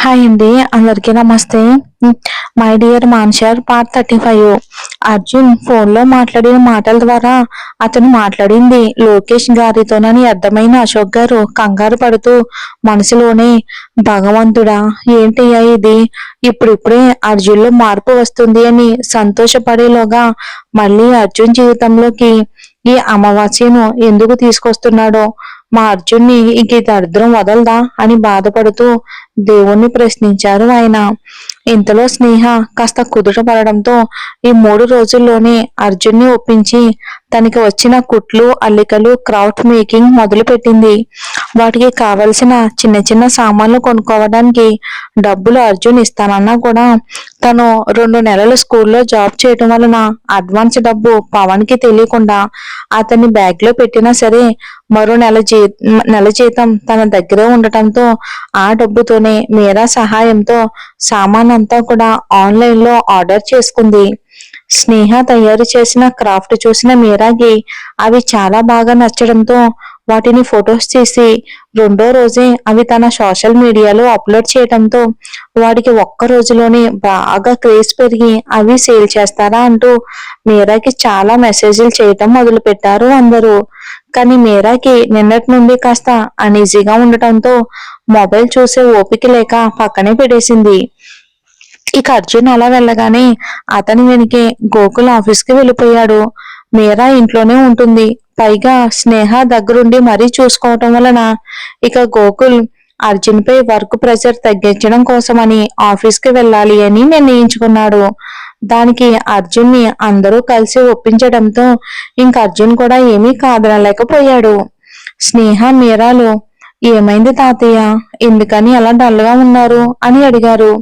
Hi అండి, అందరికీ నమస్తే. మై డియర్ మాన్షర్ పార్ట్ 35. అర్జున్ ఫోన్లో మాట్లాడిన మాటల ద్వారా అతను మాట్లాడింది లోకేష్ గారితోనని అర్థమైన అశోక్ గారు కంగారు పడుతూ మనసులోనే, భగవంతుడా ఏంటయ్యా ఇది, ఇప్పుడిప్పుడే అర్జున్లో మార్పు వస్తుంది అని సంతోషపడేలోగా మళ్ళీ అర్జున్ జీవితంలోకి ఈ అమావాస్యను ఎందుకు తీసుకొస్తున్నాడో, మా అర్జున్ని ఇంక ఈ దరిద్రం వదలదా అని బాధపడుతూ దేవుణ్ణి ప్రశ్నించారు ఆయన. ఇంతలో స్నేహ కాస్త కుదుట పడడంతో ఈ 3 రోజుల్లోనే అర్జున్ని ఒప్పించి తనకి వచ్చిన కుట్లు, అల్లికలు, క్రాఫ్ట్ మేకింగ్ మొదలు పెట్టింది. వాటికి కావలసిన చిన్న చిన్న సామాన్లు కొనుక్కోవడానికి డబ్బులు అర్జున్ ఇస్తానన్నా కూడా తను 2 నెలలు స్కూల్లో జాబ్ చేయటం వలన అడ్వాన్స్ డబ్బు పవన్ కి తెలియకుండా అతన్ని బ్యాగ్ లో పెట్టినా సరే మరో నెల జీతం తన దగ్గరే ఉండటంతో ఆ డబ్బుతోనే మీరా సహాయంతో సామాన్ అంతా కూడా ఆన్లైన్ లో ఆర్డర్ చేసుకుంది. స్నేహ తయారు చేసిన క్రాఫ్ట్ చూసిన మీరాకి అవి చాలా బాగా నచ్చడంతో వాటిని ఫొటోస్ తీసి 2వ రోజే అవి తన సోషల్ మీడియాలో అప్లోడ్ చేయడంతో వాడికి ఒక్క రోజులోనే బాగా క్రేజ్ పెరిగి అవి సేల్ చేస్తారా అంటూ మీరాకి చాలా మెసేజ్లు చేయటం మొదలు పెట్టారు అందరూ. కానీ మీరాకి నిన్నటి నుండి కాస్త అనీజీగా ఉండటంతో మొబైల్ చూసే ఓపిక లేక పక్కనే పెట్టేసింది. ఇక అర్జున్ అలా వెళ్ళగానే అతని వెనుకే గోకుల్ ఆఫీస్కి వెళ్ళిపోయాడు. మీరా ఇంట్లోనే ఉంటుంది. పైగా స్నేహ దగ్గరుండి మరీ చూసుకోవటం వలన ఇక గోకుల్ అర్జున్ పై వర్క్ ప్రెషర్ తగ్గించడం కోసమని ఆఫీస్కి వెళ్ళాలి అని నిర్ణయించుకున్నాడు. దానికి అర్జున్ ని అందరూ కలిసి ఒప్పించడంతో ఇంక అర్జున్ కూడా ఏమీ కాదనలేకపోయాడు. స్నేహ మీరాలు, ఏమైంది తాతయ్య, ఎందుకని అలా డల్గా ఉన్నారు అని అడిగారు.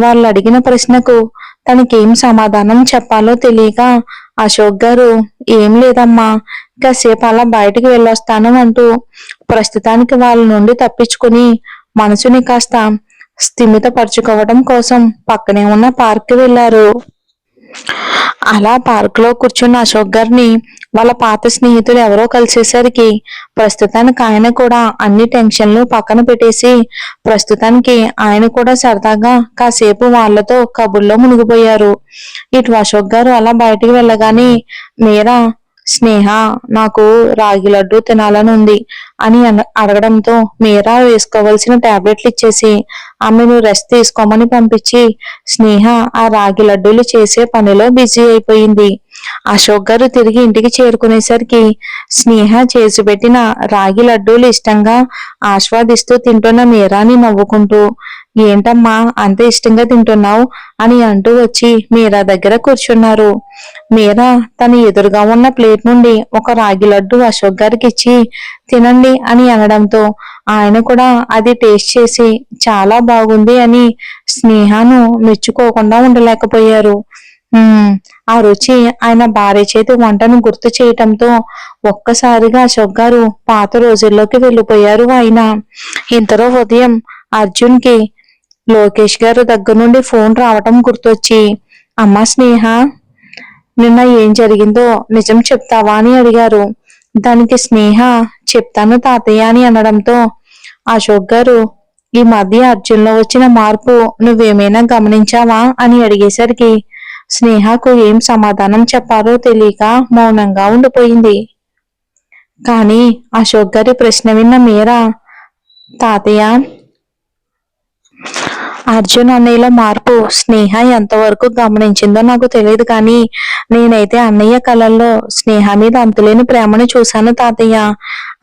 వాళ్ళు అడిగిన ప్రశ్నకు తనకేం సమాధానం చెప్పాలో తెలియక అశోక్ గారు, ఏం లేదమ్మా, కాసేపు అలా బయటికి వెళ్ళొస్తాను అంటూ ప్రస్తుతానికి వాళ్ళ నుండి తప్పించుకుని మనసుని కాస్త స్థిమితపరచుకోవడం కోసం పక్కనే ఉన్న పార్క్ వెళ్లారు. అలా పార్క్ లో కూర్చున్న అశోక్ గారిని వాళ్ళ పాత స్నేహితులు ఎవరో కలిసేసరికి ప్రస్తుతానికి ఆయన కూడా అన్ని టెన్షన్లు పక్కన పెట్టేసి ప్రస్తుతానికి ఆయన కూడా సరదాగా కాసేపు వాళ్ళతో కబుర్లో మునిగిపోయారు. ఇటు అశోక్ గారు అలా బయటికి వెళ్ళగానే మీరా, స్నేహ నాకు రాగి లడ్డు తినాలని ఉంది అని అడగడంతో మీరా వేసుకోవలసిన టాబ్లెట్లు ఇచ్చేసి ఆమెను రెస్ట్ తీసుకోమని పంపించి స్నేహ ఆ రాగి లడ్డూలు చేసే పనిలో బిజీ అయిపోయింది. అశోక్ గారు తిరిగి ఇంటికి చేరుకునేసరికి స్నేహ చేసి పెట్టిన రాగి లడ్డూలు ఇష్టంగా ఆస్వాదిస్తూ తింటున్న మీరాని నవ్వుకుంటూ, ఏంటమ్మా అంత ఇష్టంగా తింటున్నావు అని అంటూ వచ్చి మీరా దగ్గర కూర్చున్నారు. మీరా తన ఎదురుగా ఉన్న ప్లేట్ నుండి ఒక రాగి లడ్డు అశోక్ గారికి ఇచ్చి తినండి అని అనడంతో ఆయన కూడా అది టేస్ట్ చేసి చాలా బాగుంది అని స్నేహను మెచ్చుకోకుండా ఉండలేకపోయారు. ఆ రుచి ఆయన భార్య చేతి వంటను గుర్తు చేయటంతో ఒక్కసారిగా అశోక్ గారు పాత రోజుల్లోకి వెళ్ళిపోయారు ఆయన. ఇంతలో ఉదయం అర్జున్ కి లోకేష్ గారు దగ్గర నుండి ఫోన్ రావటం గుర్తొచ్చి, అమ్మా స్నేహ, నిన్న ఏం జరిగిందో నిజం చెప్తావా అని అడిగారు. దానికి స్నేహ, చెప్తాను తాతయ్య అని అనడంతో అశోక్ గారు, ఈ మధ్య అర్జున్లో వచ్చిన మార్పు నువ్వేమైనా గమనించావా అని అడిగేసరికి స్నేహకు ఏం సమాధానం చెప్పాలో తెలియక మౌనంగా ఉండిపోయింది. కానీ అశోక్ గారి ప్రశ్న విన్న మీరా, తాతయ్య, అర్జున్ అన్నయ్యలో మార్పు స్నేహ ఎంతవరకు గమనించిందో నాకు తెలియదు, కానీ నేనైతే అన్నయ్య కళల్లో స్నేహ మీద అంతులేని ప్రేమను చూశాను తాతయ్య.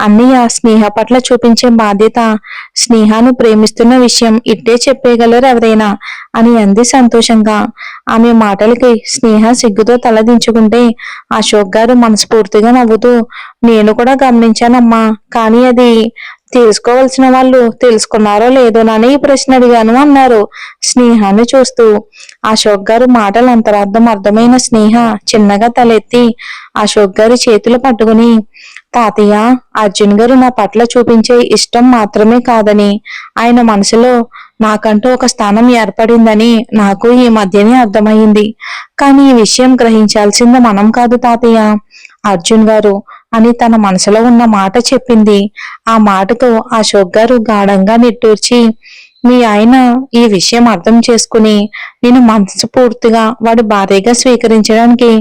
అన్నయ్య స్నేహ పట్ల చూపించే బాధ్యత, స్నేహను ప్రేమిస్తున్న విషయం ఇట్టే చెప్పేయగలరు ఎవరైనా అని అంది సంతోషంగా. ఆమె మాటలకి స్నేహ సిగ్గుతో తలదించుకుంటే అశోక్ గారు మనస్ఫూర్తిగా నవ్వుతూ, నేను కూడా గమనించానమ్మా, కానీ అది తెలుసుకోవాల్సిన వాళ్ళు తెలుసుకున్నారో లేదోనని ఈ ప్రశ్న అడిగాను అన్నారు స్నేహాన్ని చూస్తూ. అశోక్ గారు మాటల అంతరార్థం అర్థమైన స్నేహ చిన్నగా తలెత్తి అశోక్ గారి చేతులు పట్టుకుని, తాతయ్య, అర్జున్ గారు నా పట్ల చూపించే ఇష్టం మాత్రమే కాదని, ఆయన మనసులో నాకంటూ ఒక స్థానం ఏర్పడిందని నాకు ఈ మధ్యనే అర్థమైంది. కానీ ఈ విషయం గ్రహించాల్సింది మనం కాదు తాతయ్య, అర్జున్ గారు అని తన మనసులో ఉన్న మాట చెప్పింది. ఆ మాటతో అశోక్ గారు గాఢంగా నిట్టూర్చి, మీ ఆయన ఈ విషయం అర్థం చేసుకుని నేను మనస్ఫూర్తిగా వాడి భార్యగా స్వీకరించడానికి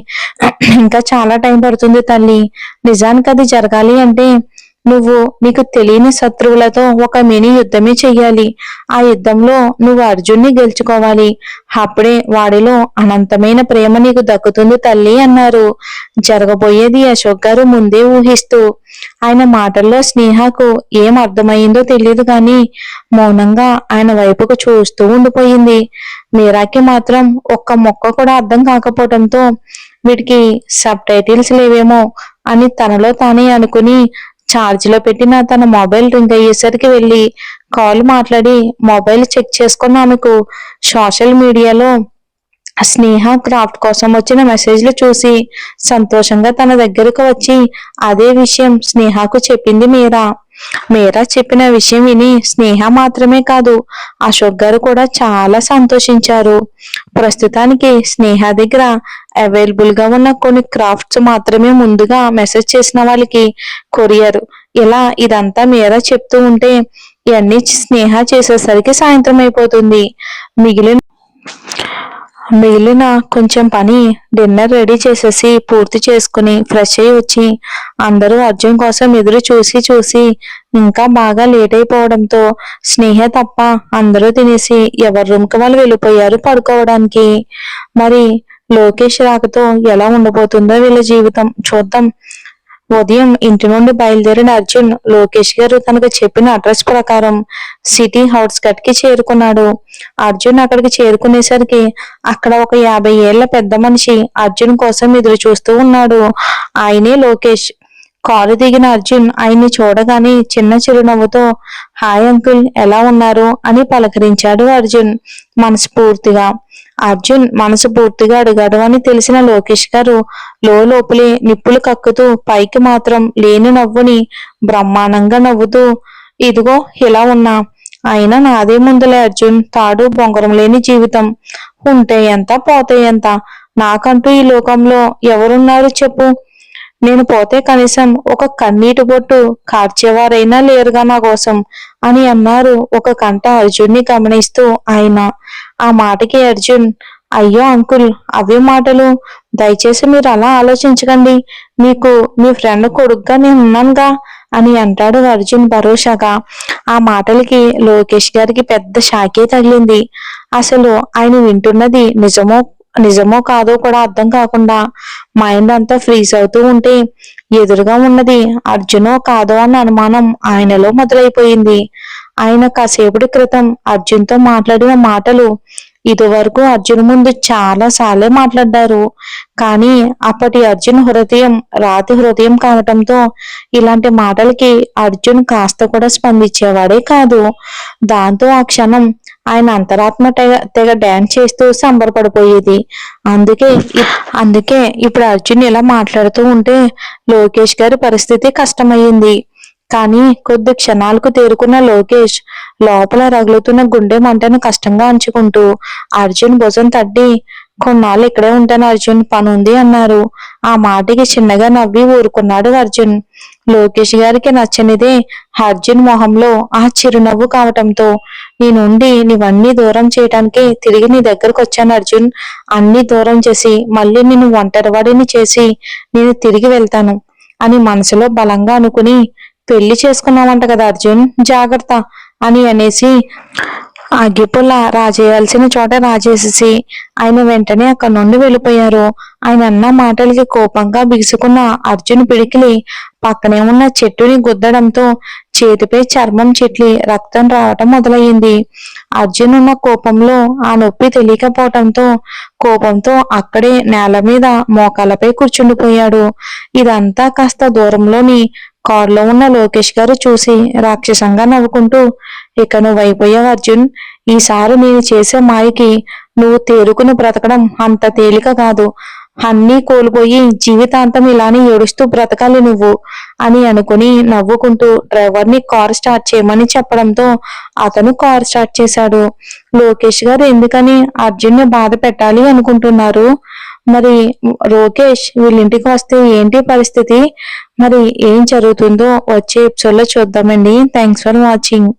ఇంకా చాలా టైం పడుతుంది తల్లి. నిజానికి అది జరగాలి అంటే నువ్వు నీకు తెలియని శత్రువులతో ఒక మినీ యుద్ధమే చెయ్యాలి. ఆ యుద్ధంలో నువ్వు అర్జున్ని గెలుచుకోవాలి. అప్పుడే వాడిలో అనంతమైన ప్రేమ నీకు దక్కుతుంది తల్లి అన్నారు. జరగబోయేది అశోక్ గారు ముందే ఊహిస్తూ. ఆయన మాటల్లో స్నేహకు ఏం అర్థమైందో తెలియదు గాని మౌనంగా ఆయన వైపుకు చూస్తూ ఉండిపోయింది. మీరాకి మాత్రం ఒక్క మొక్క కూడా అర్థం కాకపోవడంతో వీటికి సబ్ టైటిల్స్ లేవేమో అని తనలో తానే అనుకుని ఛార్జ్ లో పెట్టిన తన మొబైల్ రింగ్ అయ్యేసరికి వెళ్లి కాల్ మాట్లాడి మొబైల్ చెక్ చేసుకున్న ఆమెకు సోషల్ మీడియాలో స్నేహ క్రాఫ్ట్ కోసం వచ్చిన మెసేజ్లు చూసి సంతోషంగా తన దగ్గరకు వచ్చి అదే విషయం స్నేహకు చెప్పింది మీరా. మీరా చెప్పిన విషయం విని స్నేహ మాత్రమే కాదు అశోక్ గారు కూడా చాలా సంతోషించారు. ప్రస్తుతానికి స్నేహ దగ్గర అవైలబుల్ గా ఉన్న కొన్ని క్రాఫ్ట్స్ మాత్రమే ముందుగా మెసేజ్ చేసిన వాళ్ళకి కొరియర్, ఇలా ఇదంతా మీరా చెప్తూ ఉంటే ఇవన్నీ స్నేహ చేసేసరికి సాయంత్రం అయిపోతుంది. మిగిలిన కొంచెం పని డిన్నర్ రెడీ చేసేసి పూర్తి చేసుకుని ఫ్రెష్ అయ్యి వచ్చి అందరూ అర్జున్ కోసం ఎదురు చూసి చూసి ఇంకా బాగా లేట్ అయిపోవడంతో స్నేహ తప్ప అందరూ తినేసి ఎవరి రూమ్కి వాళ్ళు వెళ్ళిపోయారు పడుకోవడానికి. మరి లోకేష్ రాకతో ఎలా ఉండబోతుందో వీళ్ళ జీవితం చూద్దాం. ఉదయం ఇంటి నుండి బయలుదేరిన అర్జున్ లోకేష్ గారు తనకు చెప్పిన అడ్రస్ ప్రకారం సిటీ అవుట్స్కట్ కి చేరుకున్నాడు. అర్జున్ అక్కడికి చేరుకునేసరికి అక్కడ ఒక 50 ఏళ్ల పెద్ద మనిషి అర్జున్ కోసం ఎదురు చూస్తూ ఉన్నాడు. ఆయనే లోకేష్. కారు దిగిన అర్జున్ ఆయన్ని చూడగానే చిన్న చిరునవ్వుతో హాయ్ అంకుల్ ఎలా ఉన్నారు అని పలకరించాడు అర్జున్ మనస్ఫూర్తిగా. అర్జున్ మనసు పూర్తిగా అడిగాడు అని తెలిసిన లోకేష్ గారు లోపలే నిప్పులు కక్కుతూ పైకి మాత్రం లేని నవ్వుని బ్రహ్మాండంగా నవ్వుతూ ఇదిగో ఇలా ఉన్నా అయినా నాదే ముందులే అర్జున్, తాడు బొంగరం లేని జీవితం, ఉంటే ఎంత పోతే ఎంత, నాకంటూ ఈ లోకంలో ఎవరున్నారు చెప్పు, నేను పోతే కనీసం ఒక కన్నీటి బొట్టు కార్చేవారైనా లేరుగా నా కోసం అని అన్నారు ఒక కంట అర్జున్ని గమనిస్తూ ఆయన. ఆ మాటకి అర్జున్ అయ్యో అంకుల్ అవే మాటలు, దయచేసి మీరు అలా ఆలోచించకండి, మీకు మీ ఫ్రెండ్ కొడుకుగా నేను ఉన్నానుగా అని అంటాడు అర్జున్ భరోసాగా. ఆ మాటలకి లోకేష్ గారికి పెద్ద షాకే తగిలింది. అసలు ఆయన వింటున్నది నిజమో కాదో కూడా అర్థం కాకుండా మైండ్ అంతా ఫ్రీజ్ అవుతూ ఉంటే ఎదురుగా ఉన్నది అర్జునో కాదో అన్న అనుమానం ఆయనలో మొదలైపోయింది. ఆయన కాసేపటి క్రితం అర్జున్తో మాట్లాడిన మాటలు ఇదివరకు అర్జున్ ముందు చాలా సార్లే మాట్లాడ్డారు. కానీ అప్పటి అర్జున్ హృదయం రాతి హృదయం కావటంతో ఇలాంటి మాటలకి అర్జున్ కాస్త కూడా స్పందించేవాడే కాదు. దాంతో ఆ క్షణం ఆయన అంతరాత్మ తెగ డాన్స్ చేస్తూ సంబరపడిపోయేది. అందుకే ఇప్పుడు అర్జున్ ఇలా మాట్లాడుతూ ఉంటే లోకేష్ గారి పరిస్థితి కష్టమయ్యింది. కానీ కొద్ది క్షణాలకు తేరుకున్న లోకేష్ లోపల రగులుతున్న గుండె మంటను కష్టంగా అంచుకుంటూ అర్జున్ భుజం తట్టి కొన్నాళ్ళు ఇక్కడే ఉంటాను అర్జున్, పనుంది అన్నారు. ఆ మాటకి చిన్నగా నవ్వి ఊరుకున్నాడు అర్జున్. లోకేష్ గారికి నచ్చనిదే అర్జున్ మొహంలో ఆ చిరునవ్వు కావటంతో నీ నుండి నీవన్నీ దూరం చేయటానికి తిరిగి నీ దగ్గరకు వచ్చాను అర్జున్, అన్ని దూరం చేసి మళ్ళీ నిన్ను ఒంటరివాడిని చేసి నేను తిరిగి వెళ్తాను అని మనసులో బలంగా అనుకుని పెళ్లి చేసుకున్నామంట కదా అర్జున్, జాగ్రత్త అని అనేసి అగ్గిపుల్ల రాజేయాల్సిన చోట రాజేసేసి ఆయన వెంటనే అక్కడి నుండి వెళ్ళిపోయారు. ఆయన అన్న మాటలకి కోపంగా బిగుసుకున్న అర్జున్ పిడికిలి పక్కనే ఉన్న చెట్టుని గుద్దడంతో చేతిపై చర్మం చిట్లి రక్తం రావటం మొదలయ్యింది. అర్జున్ ఉన్న కోపంలో ఆ నొప్పి తెలియకపోవటంతో కోపంతో అక్కడే నేల మీద మోకాళ్ళపై కూర్చుండిపోయాడు. ఇదంతా కాస్త దూరంలోని కారులో ఉన్న లోకేష్ గారు చూసి రాక్షసంగా నవ్వుకుంటూ ఇక నువ్వు అయిపోయావు అర్జున్, ఈసారి నేను చేసే మాయకి నువ్వు తేరుకుని బ్రతకడం అంత తేలిక కాదు, అన్నీ కోల్పోయి జీవితాంతం ఇలానే ఏడుస్తూ బ్రతకాలి నువ్వు అని అనుకుని నవ్వుకుంటూ డ్రైవర్ని కార్ స్టార్ట్ చేయమని చెప్పడంతో అతను కార్ స్టార్ట్ చేశాడు. లోకేష్ గారు ఎందుకని అర్జున్ని బాధ పెట్టాలి అనుకుంటున్నారు? మరి లోకేష్ వీళ్ళింటికి వస్తే ఏంటి పరిస్థితి, మరి ఏం జరుగుతుందో వచ్చే ఎపిసోడ్ లో చూద్దామండి. Thanks for watching.